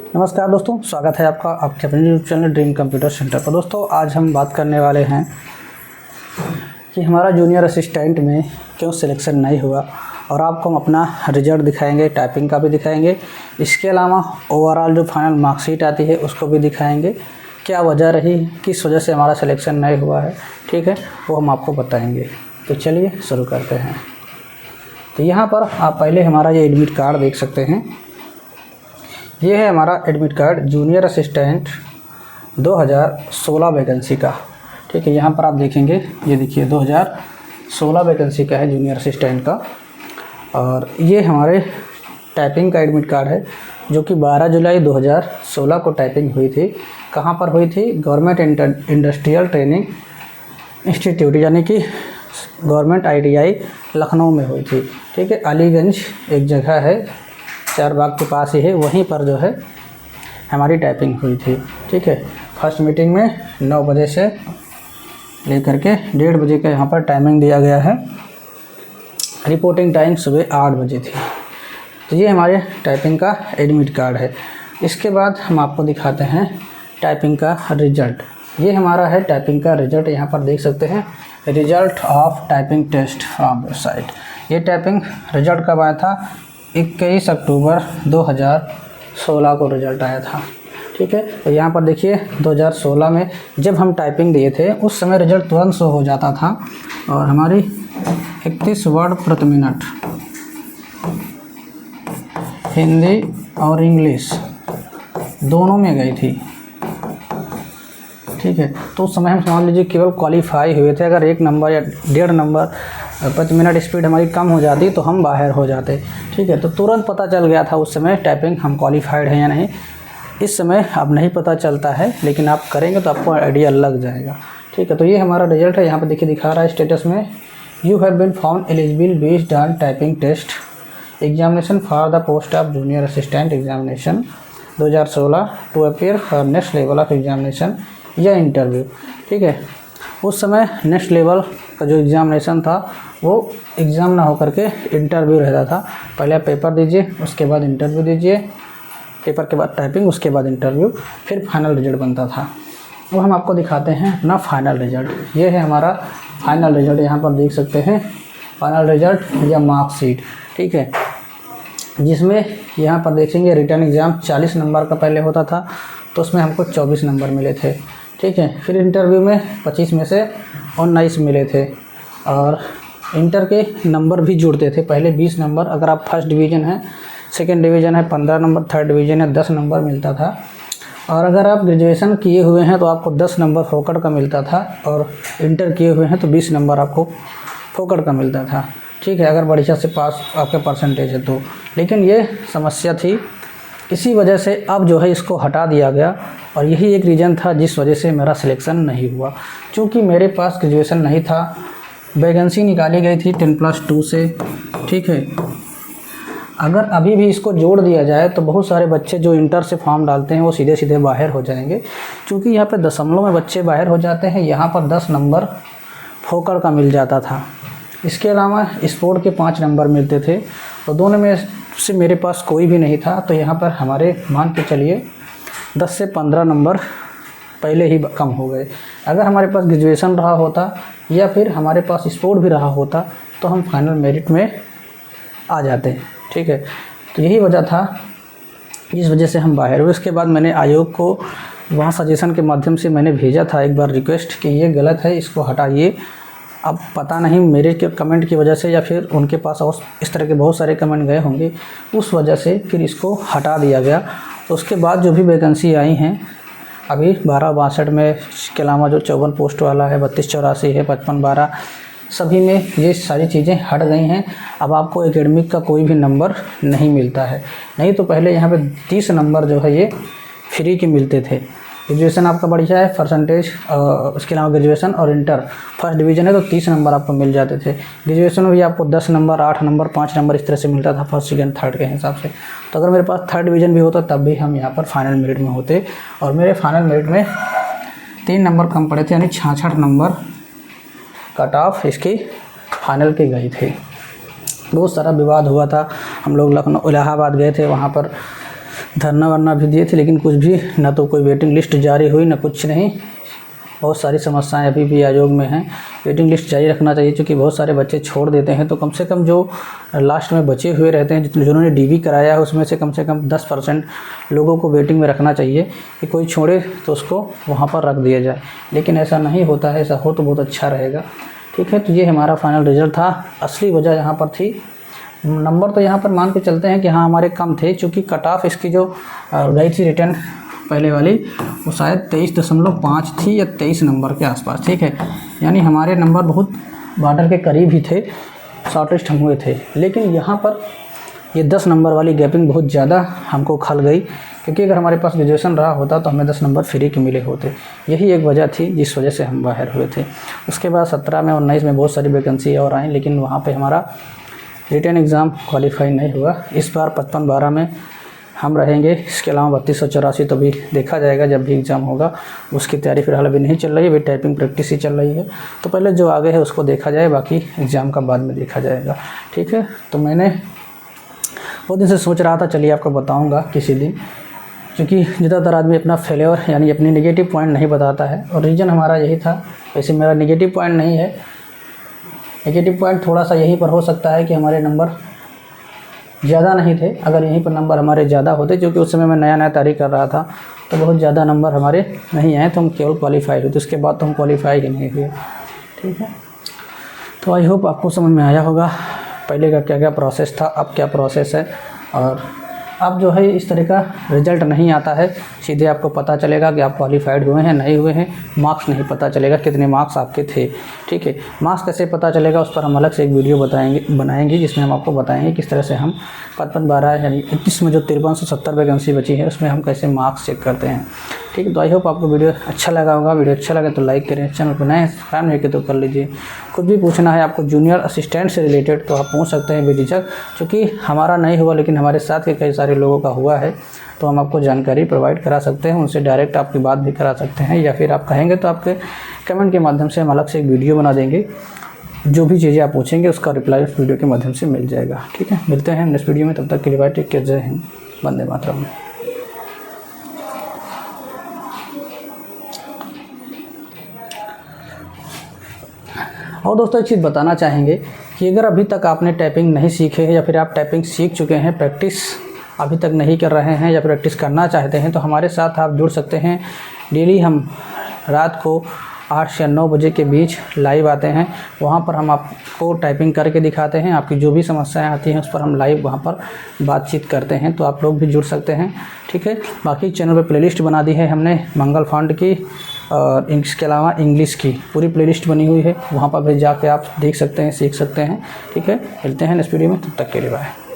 नमस्कार दोस्तों, स्वागत है आपका आपके अपने YouTube channel dream computer centre पर। दोस्तों आज हम बात करने वाले हैं कि हमारा जूनियर असिस्टेंट में क्यों सिलेक्शन नहीं हुआ और आपको हम अपना रिजल्ट दिखाएंगे, टाइपिंग का भी दिखाएंगे। इसके अलावा ओवरऑल जो फाइनल मार्कशीट आती है उसको भी दिखाएंगे, क्या वजह रही, किस वजह से हमारा सिलेक्शन नहीं हुआ है। ठीक है, वो हम आपको बताएंगे। तो चलिए शुरू करते हैं। तो यहाँ पर आप पहले हमारा ये एडमिट कार्ड देख सकते हैं। ये है हमारा admit card junior assistant 2016 vacancy का। ठीक है, यहाँ पर आप देखेंगे, ये देखिए 2016 वैकेंसी का है जूनियर असिस्टेंट का। और ये हमारे टाइपिंग का एडमिट कार्ड है जो कि 12 जुलाई 2016 को टाइपिंग हुई थी। कहाँ पर हुई थी? गवर्नमेंट इंडस्ट्रियल ट्रेनिंग इंस्टीट्यूट यानी कि गवर्नमेंट ITI लखनऊ में हुई थी। ठीक है, अलीगंज एक जगह है, चारबाग के पास ही है, वहीं पर जो है हमारी टाइपिंग हुई थी। ठीक है, फर्स्ट मीटिंग में 9 बजे से लेकर के 1:30 बजे का यहाँ पर टाइमिंग दिया गया है। रिपोर्टिंग टाइम सुबह 8 बजे थी। तो ये हमारे टाइपिंग का एडमिट कार्ड है। इसके बाद हम आपको दिखाते हैं टाइपिंग का रिजल्ट। ये हमारा है टाइपिंग का रिजल्ट, यहाँ पर देख सकते हैं, result of typing test from website. ये टाइपिंग रिजल्ट कब आया था? 21 अक्टूबर 2016 को रिजल्ट आया था। ठीक है, तो यहाँ पर देखिए 2016 में जब हम टाइपिंग दिए थे उस समय रिजल्ट तुरंत शो हो जाता था और हमारी 31 वर्ड प्रति मिनट हिंदी और इंग्लिश दोनों में गई थी। ठीक है, तो उस समय हम समझ लीजिए केवल क्वालिफाई हुए थे। अगर 1 नंबर या 1.5 नंबर प्रति मिनट स्पीड हमारी कम हो जाती तो हम बाहर हो जाते। ठीक है, तो तुरंत पता चल गया था उस समय टाइपिंग हम क्वालिफाइड हैं या नहीं। इस समय अब नहीं पता चलता है, लेकिन आप करेंगे तो आपको आइडिया लग जाएगा। ठीक है, तो ये हमारा रिजल्ट है। यहाँ पर देखिए दिखा रहा है स्टेटस में, you have been found eligible based on typing test examination for the post of junior assistant examination 2016 to appear for next level of examination या इंटरव्यू। ठीक है, उस समय नेक्स्ट लेवल का जो एग्ज़ामिनेशन था वो एग्ज़ाम ना होकर के इंटरव्यू रहता था। पहले आप पेपर दीजिए, उसके बाद इंटरव्यू दीजिए, पेपर के बाद टाइपिंग, उसके बाद इंटरव्यू, फिर फाइनल रिजल्ट बनता था। वो हम आपको दिखाते हैं अपना फाइनल रिजल्ट। ये है हमारा फाइनल रिजल्ट, यहाँ पर देख सकते हैं फाइनल रिजल्ट या मार्कशीट। ठीक है, जिसमें यहाँ पर देखेंगे रिटर्न एग्ज़ाम 40 नंबर का पहले होता था, तो उसमें हमको 24 नंबर मिले थे। ठीक है, फिर इंटरव्यू में 25 में से 19 मिले थे और इंटर के नंबर भी जुड़ते थे। पहले 20 नंबर, अगर आप फर्स्ट डिवीज़न है, सेकंड डिवीज़न है 15 नंबर, थर्ड डिवीज़न है 10 नंबर मिलता था। और अगर आप ग्रेजुएशन किए हुए हैं तो आपको 10 नंबर फोकट का मिलता था और इंटर किए हुए हैं तो 20 नंबर आपको फोकट का मिलता था। ठीक है, अगर बढ़िया से पास आपके परसेंटेज है तो। लेकिन ये समस्या थी, इसी वजह से अब जो है इसको हटा दिया गया और यही एक रीज़न था जिस वजह से मेरा सिलेक्शन नहीं हुआ। क्योंकि मेरे पास ग्रेजुएशन नहीं था, वैकेंसी निकाली गई थी 10+2 से। ठीक है, अगर अभी भी इसको जोड़ दिया जाए तो बहुत सारे बच्चे जो इंटर से फॉर्म डालते हैं वो सीधे सीधे बाहर हो जाएंगे। क्योंकि यहाँ पे दशमलव में बच्चे बाहर हो जाते हैं, यहाँ पर 10 नंबर फोकट का मिल जाता था। इसके अलावा स्पोर्ट के 5 नंबर मिलते थे और दोनों में से मेरे पास कोई भी नहीं था। तो यहाँ पर हमारे मान के चलिए 10 से 15 नंबर पहले ही कम हो गए। अगर हमारे पास ग्रेजुएशन रहा होता या फिर हमारे पास स्पोर्ट भी रहा होता तो हम फाइनल मेरिट में आ जाते। ठीक है, तो यही वजह था जिस वजह से हम बाहर हुए। उसके बाद मैंने आयोग को वहाँ सजेशन के माध्यम से मैंने भेजा था एक बार रिक्वेस्ट कि ये गलत है, इसको हटाइए। अब पता नहीं मेरे के कमेंट की वजह से या फिर उनके पास और इस तरह के बहुत सारे कमेंट गए होंगे, उस वजह से फिर इसको हटा दिया गया। तो उसके बाद जो भी वैकेंसी आई हैं अभी 1262 में, इसके अलावा जो 54 पोस्ट वाला है, 3284 है, 5512, सभी में ये सारी चीज़ें हट गई हैं। अब आपको एकेडमिक का कोई भी नंबर नहीं मिलता है। नहीं तो पहले यहाँ पे 30 नंबर जो है ये फ्री के मिलते थे। ग्रेजुएशन आपका बढ़िया है, परसेंटेज उसके अलावा ग्रेजुएशन और इंटर फर्स्ट डिवीज़न है तो 30 नंबर आपको मिल जाते थे। ग्रेजुएशन में भी आपको 10 नंबर, 8 नंबर, 5 नंबर इस तरह से मिलता था फर्स्ट, सेकंड, थर्ड के हिसाब से। तो अगर मेरे पास थर्ड डिवीज़न भी होता तब भी हम यहाँ पर फाइनल मेरिट में होते और मेरे फाइनल मेरिट में 3 नंबर कम पड़े थे, यानी 66 नंबर कट ऑफ इसकी फाइनल के गई थे। बहुत सारा विवाद हुआ था। हम लोग लखनऊ इलाहाबाद गए थे, वहाँ पर धरना वरना भी दिए थे, लेकिन कुछ भी ना तो कोई वेटिंग लिस्ट जारी हुई ना कुछ नहीं। बहुत सारी समस्याएं अभी भी आयोग में हैं। वेटिंग लिस्ट जारी रखना चाहिए, क्योंकि बहुत सारे बच्चे छोड़ देते हैं। तो कम से कम जो लास्ट में बचे हुए रहते हैं, जिन्होंने डीवी कराया है, उसमें से कम 10% लोगों को वेटिंग में रखना चाहिए कि कोई छोड़े तो उसको वहाँ पर रख दिया जाए। लेकिन ऐसा नहीं होता है, ऐसा हो तो बहुत अच्छा रहेगा। ठीक है, तो ये हमारा फाइनल रिजल्ट था। असली वजह यहाँ पर थी, नंबर तो यहाँ पर मान के चलते हैं कि हाँ हमारे कम थे, क्योंकि कट ऑफ इसकी जो गई थी रिटर्न पहले वाली, वो शायद 23.5 थी या 23 नंबर के आसपास। ठीक है, यानी हमारे नंबर बहुत बॉर्डर के करीब ही थे, शॉर्टेस्ट हम हुए थे। लेकिन यहाँ पर ये 10 नंबर वाली गैपिंग बहुत ज़्यादा हमको खल गई, क्योंकि अगर हमारे पास ग्रेजुएशन रहा होता तो हमें 10 नंबर फ्री के मिले होते। यही एक वजह थी जिस वजह से हम बाहर हुए थे। उसके बाद 17 में और 19 में बहुत सारी वैकेंसी और आई, लेकिन वहाँ पे हमारा रिटर्न एग्ज़ाम क्वालिफाई नहीं हुआ। इस बार 55-12 में हम रहेंगे। इसके अलावा 3284 तो भी देखा जाएगा जब भी एग्ज़ाम होगा। उसकी तैयारी फिलहाल अभी नहीं चल रही है, अभी टाइपिंग प्रैक्टिस ही चल रही है। तो पहले जो आगे है उसको देखा जाए, बाकी एग्ज़ाम का बाद में देखा जाएगा। ठीक है, तो मैंने बहुत दिन से सोच रहा था, चलिए आपको बताऊंगा किसी दिन, क्योंकि ज़्यादातर आदमी अपना फेलियर यानी अपनी नेगेटिव पॉइंट नहीं बताता है, और रीज़न हमारा यही था। वैसे मेरा नेगेटिव पॉइंट नहीं है, नेगेटिव पॉइंट थोड़ा सा यहीं पर हो सकता है कि हमारे नंबर ज़्यादा नहीं थे। अगर यहीं पर नंबर हमारे ज़्यादा होते, क्योंकि उस समय मैं नया तैयारी कर रहा था, तो बहुत ज़्यादा नंबर हमारे नहीं आए, तो हम केवल क्वालिफाई हुए। तो उसके बाद तो हम क्वालिफाई ही नहीं हुए। ठीक है, तो आई होप आपको समझ में आया होगा पहले का क्या क्या प्रोसेस था, अब क्या प्रोसेस है। और अब जो है इस तरह का रिज़ल्ट नहीं आता है, सीधे आपको पता चलेगा कि आप क्वालिफाइड हुए हैं नहीं हुए हैं। मार्क्स नहीं पता चलेगा कितने मार्क्स आपके थे। ठीक है, मार्क्स कैसे पता चलेगा उस पर हम अलग से एक वीडियो बनाएंगे, जिसमें हम आपको बताएंगे किस तरह से हम 55-12 यानी 21 में जो 5370 वैकेंसी बची है उसमें हम कैसे मार्क्स चेक करते हैं। ठीक है, तो आई होप आपको वीडियो अच्छा लगा होगा। वीडियो अच्छा लगे तो लाइक करें, चैनल पर नए सब्सक्राइब नहीं किए तो कर लीजिए। कुछ भी पूछना है आपको जूनियर असिस्टेंट से रिलेटेड तो आप पूछ सकते हैं बेझिझक, क्योंकि हमारा नहीं हुआ लेकिन हमारे साथ के कई सारे लोगों का हुआ है, तो हम आपको जानकारी प्रोवाइड करा सकते हैं। उनसे डायरेक्ट आपकी बात भी करा सकते हैं, या फिर आप कहेंगे तो आपके कमेंट के माध्यम से हम अलग से एक वीडियो बना देंगे। जो भी चीज़ें आप पूछेंगे उसका रिप्लाई उस वीडियो के माध्यम से मिल जाएगा। ठीक है, मिलते हैं नेक्स्ट वीडियो में, तब तक के लिए बाय, टेक केयर, जय हिंद, वंदे मातरम। और दोस्तों एक चीज़ बताना चाहेंगे कि अगर अभी तक आपने टाइपिंग नहीं सीखे है, या फिर आप टाइपिंग सीख चुके हैं, प्रैक्टिस अभी तक नहीं कर रहे हैं या प्रैक्टिस करना चाहते हैं, तो हमारे साथ आप जुड़ सकते हैं। डेली हम रात को 8 से 9 बजे के बीच लाइव आते हैं। वहाँ पर हम आपको टाइपिंग करके दिखाते हैं। आपकी जो भी समस्याएं आती हैं उस पर हम लाइव वहाँ पर बातचीत करते हैं, तो आप लोग भी जुड़ सकते हैं। ठीक है, बाकी चैनल पे प्लेलिस्ट बना दी है हमने मंगल फंड की, और इसके अलावा इंग्लिश की पूरी प्लेलिस्ट बनी हुई है, वहाँ पर भी जाके आप देख सकते हैं, सीख सकते हैं। ठीक है, मिलते हैं नेक्स्ट वीडियो में, तब तक के लिए बाय।